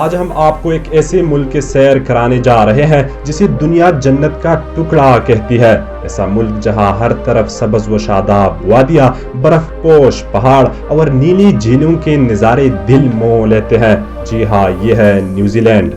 آج ہم آپ کو ایک ایسے ملک کے سیر کرانے جا رہے ہیں جسے دنیا جنت کا ٹکڑا کہتی ہے۔ ایسا ملک جہاں ہر طرف سبز و شاداب وادیاں، برف پوش پہاڑ اور نیلی جھیلوں کے نظارے دل موہ لیتے ہیں۔ جی ہاں، یہ ہے نیوزی لینڈ۔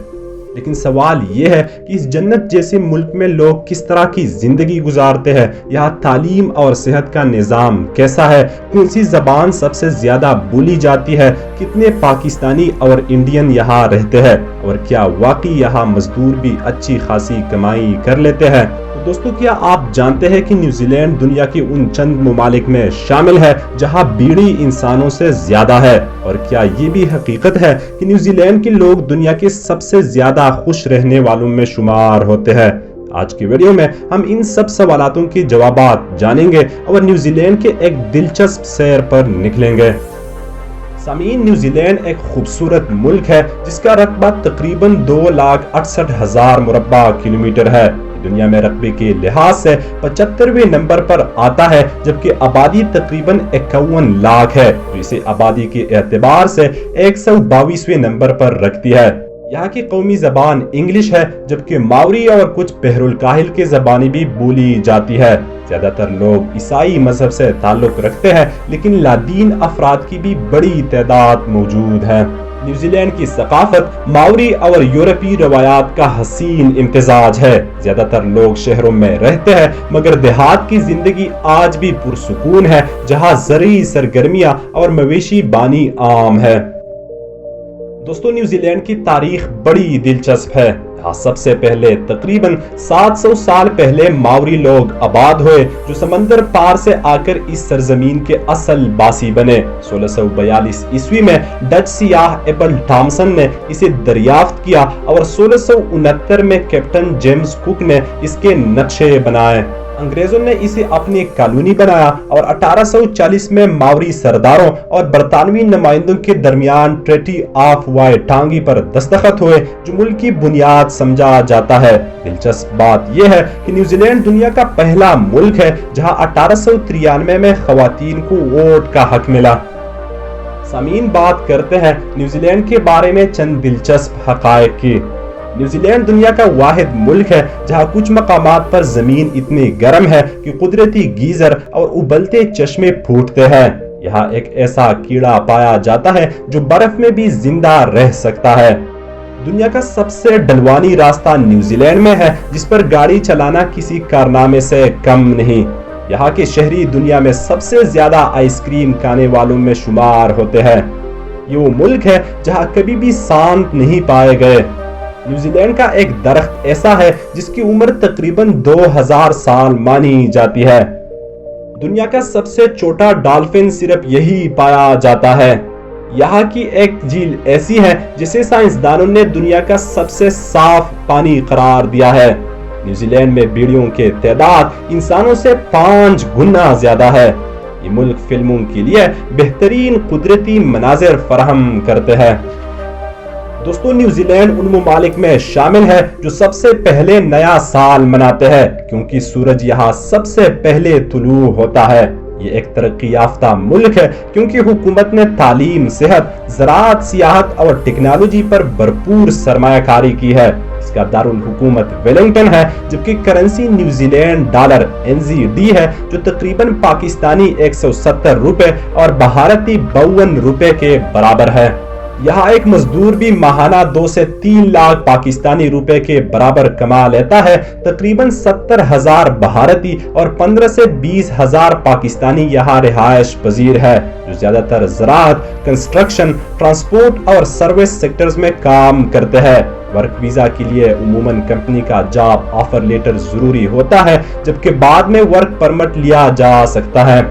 لیکن سوال یہ ہے کہ اس جنت جیسے ملک میں لوگ کس طرح کی زندگی گزارتے ہیں؟ یہاں تعلیم اور صحت کا نظام کیسا ہے؟ کون سی زبان سب سے زیادہ بولی جاتی ہے؟ کتنے پاکستانی اور انڈین یہاں رہتے ہیں؟ اور کیا واقعی یہاں مزدور بھی اچھی خاصی کمائی کر لیتے ہیں؟ دوستو، کیا آپ جانتے ہیں کہ نیوزی لینڈ دنیا کے ان چند ممالک میں شامل ہے جہاں بیڑی انسانوں سے زیادہ ہے؟ اور کیا یہ بھی حقیقت ہے کہ نیوزی لینڈ کے لوگ دنیا کے سب سے زیادہ خوش رہنے والوں میں شمار ہوتے ہیں؟ آج کی ویڈیو میں ہم ان سب سوالاتوں کے جوابات جانیں گے اور نیوزی لینڈ کے ایک دلچسپ سیر پر نکلیں گے۔ سامعین، نیوزی لینڈ ایک خوبصورت ملک ہے جس کا رقبہ تقریباً 2,68,000 مربع کلومیٹر ہے۔ دنیا میں رقبے کے لحاظ سے 75ویں نمبر پر آتا ہے، جبکہ آبادی تقریباً 51 لاکھ ہے، جو اسے آبادی کے اعتبار سے 122ویں نمبر پر رکھتی ہے۔ یہاں کی قومی زبان انگلش ہے، جبکہ ماوری اور کچھ بحر الکاہل کے زبانیں بھی بولی جاتی ہے۔ زیادہ تر لوگ عیسائی مذہب سے تعلق رکھتے ہیں، لیکن لادین افراد کی بھی بڑی تعداد موجود ہے۔ نیوزی لینڈ کی ثقافت ماوری اور یورپی روایات کا حسین امتزاج ہے۔ زیادہ تر لوگ شہروں میں رہتے ہیں، مگر دیہات کی زندگی آج بھی پرسکون ہے، جہاں زرعی سرگرمیاں اور مویشی بانی عام ہے۔ دوستو، نیوزی لینڈ کی تاریخ بڑی دلچسپ ہے۔ یہاں سب سے پہلے تقریباً 700 سال پہلے ماوری لوگ آباد ہوئے، جو سمندر پار سے آ کر اس سرزمین کے اصل باسی بنے۔ 1642 عیسوی میں ڈچ سیاح ایبل تھامسن نے اسے دریافت کیا اور 1669 میں کیپٹن جیمز کک نے اس کے نقشے بنائے۔ انگریزوں نے اسے اپنی کالونی بنایا اور 1840 میں ماوری سرداروں اور برطانوی نمائندوں کے درمیان ٹریٹی آف وائٹانگی پر دستخط ہوئے، جو ملک کی بنیاد سمجھا جاتا ہے۔ دلچسپ بات یہ ہے کہ نیوزی لینڈ دنیا کا پہلا ملک ہے جہاں 1893 میں خواتین کو ووٹ کا حق ملا۔ سامعین، بات کرتے ہیں نیوزی لینڈ کے بارے میں چند دلچسپ حقائق کی۔ نیوزی لینڈ دنیا کا واحد ملک ہے جہاں کچھ مقامات پر زمین اتنی گرم ہے کہ قدرتی گیزر اور ابلتے چشمے پھوٹتے ہیں۔ یہاں ایک ایسا کیڑا پایا جاتا ہے جو برف میں بھی زندہ رہ سکتا ہے۔ دنیا کا سب سے ڈھلوانی راستہ نیوزی لینڈ میں ہے، جس پر گاڑی چلانا کسی کارنامے سے کم نہیں۔ یہاں کے شہری دنیا میں سب سے زیادہ آئس کریم کھانے والوں میں شمار ہوتے ہیں۔ یہ وہ ملک ہے جہاں کبھی بھی سانپ نہیں پائے گئے۔ نیوزی لینڈ کا ایک درخت ایسا ہے جس کی عمر تقریباً 2000 سال مانی جاتی ہے۔ دنیا کا سب سے چھوٹا ڈالفن صرف یہی پایا جاتا ہے۔ یہاں کی ایک جھیل ایسی ہے جسے سائنسدانوں نے دنیا کا سب سے صاف پانی قرار دیا ہے۔ نیوزی لینڈ میں بیڑیوں کی تعداد انسانوں سے 5 گنا زیادہ ہے۔ یہ ملک فلموں کے لیے بہترین قدرتی مناظر فراہم کرتے ہیں۔ دوستو، نیوزی لینڈ ان ممالک میں شامل ہے جو سب سے پہلے نیا سال مناتے ہیں، کیونکہ سورج یہاں سب سے پہلے طلوع ہوتا ہے۔ یہ ایک ترقی یافتہ ملک ہے کیونکہ حکومت نے تعلیم، صحت، زراعت، سیاحت اور ٹیکنالوجی پر بھرپور سرمایہ کاری کی ہے۔ اس کا دارالحکومت ویلنگٹن ہے، جبکہ currency New Zealand dollar NZD ہے، جو تقریباً پاکستانی 170 روپے اور بھارتی 52 روپے کے برابر ہے۔ یہاں ایک مزدور بھی ماہانہ 2 سے 3 لاکھ پاکستانی روپے کے برابر کما لیتا ہے۔ تقریباً 70,000 بھارتی اور 15 سے 20,000 پاکستانی یہاں رہائش پذیر ہے، جو زیادہ تر زراعت، کنسٹرکشن، ٹرانسپورٹ اور سروس سیکٹرز میں کام کرتے ہیں۔ ورک ویزا کے لیے عموماً کمپنی کا جاب آفر لیٹر ضروری ہوتا ہے، جبکہ بعد میں ورک پرمٹ لیا جا سکتا ہے۔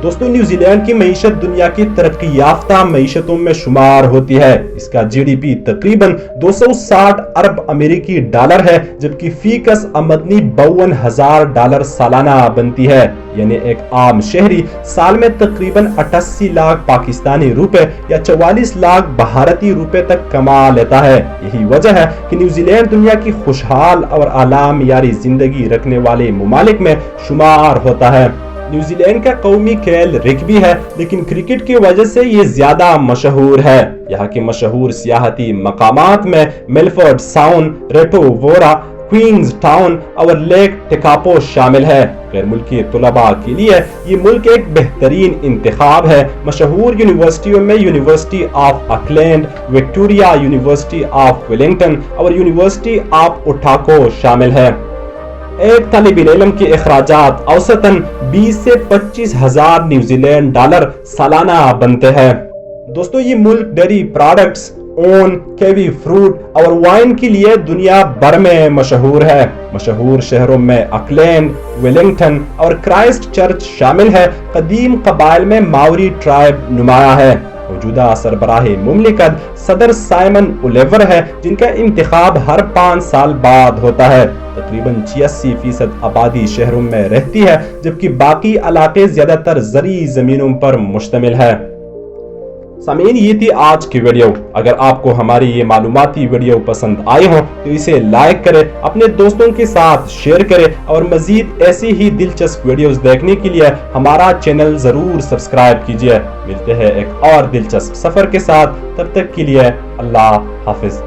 دوستو، نیوزی لینڈ کی معیشت دنیا کی ترقی یافتہ معیشتوں میں شمار ہوتی ہے۔ اس کا GDP تقریباً 260 ارب امریکی ڈالر ہے، جبکہ فی کس آمدنی $52,000 سالانہ بنتی ہے۔ یعنی ایک عام شہری سال میں تقریباً 88 لاکھ پاکستانی روپے یا 44 لاکھ بھارتی روپے تک کما لیتا ہے۔ یہی وجہ ہے کہ نیوزی لینڈ دنیا کی خوشحال اور اعلیٰ معیاری زندگی رکھنے والے ممالک میں شمار ہوتا ہے۔ نیوزی لینڈ کا قومی کھیل رگبی ہے، لیکن کرکٹ کی وجہ سے یہ زیادہ مشہور ہے۔ یہاں کے مشہور سیاحتی مقامات میں ملفورڈ ساؤنڈ، ریٹوورا، کوئنز ٹاؤن اور لیک ٹکاپو شامل ہے۔ غیر ملکی طلباء کے لیے یہ ملک ایک بہترین انتخاب ہے۔ مشہور یونیورسٹیوں میں university of Auckland, Victoria university of Wellington اور یونیورسٹی آف اوٹاکو شامل ہے۔ ایک طالب علم کے اخراجات اوسطاً 20 سے 25 ہزار نیوزی لینڈ ڈالر سالانہ بنتے ہیں۔ دوستو یہ ملک ڈیری پروڈکٹس، اون، کیوی فروٹ اور وائن کے لیے دنیا بھر میں مشہور ہے۔ مشہور شہروں میں آکلینڈ، ویلنگٹن اور کرائسٹ چرچ شامل ہے۔ قدیم قبائل میں ماوری ٹرائب نمایاں ہے۔ موجودہ سربراہ مملکت صدر سائمن اولیور ہے، جن کا انتخاب ہر 5 سال بعد ہوتا ہے۔ تقریباً 86% آبادی شہروں میں رہتی ہے، جبکہ باقی علاقے زیادہ تر زرعی زمینوں پر مشتمل ہے۔ سامعین، یہ تھی آج کی ویڈیو۔ اگر آپ کو ہماری یہ معلوماتی ویڈیو پسند آئی ہو تو اسے لائک کریں، اپنے دوستوں کے ساتھ شیئر کریں اور مزید ایسی ہی دلچسپ ویڈیوز دیکھنے کے لیے ہمارا چینل ضرور سبسکرائب کیجیے۔ ملتے ہیں ایک اور دلچسپ سفر کے ساتھ، تب تک کے لیے اللہ حافظ۔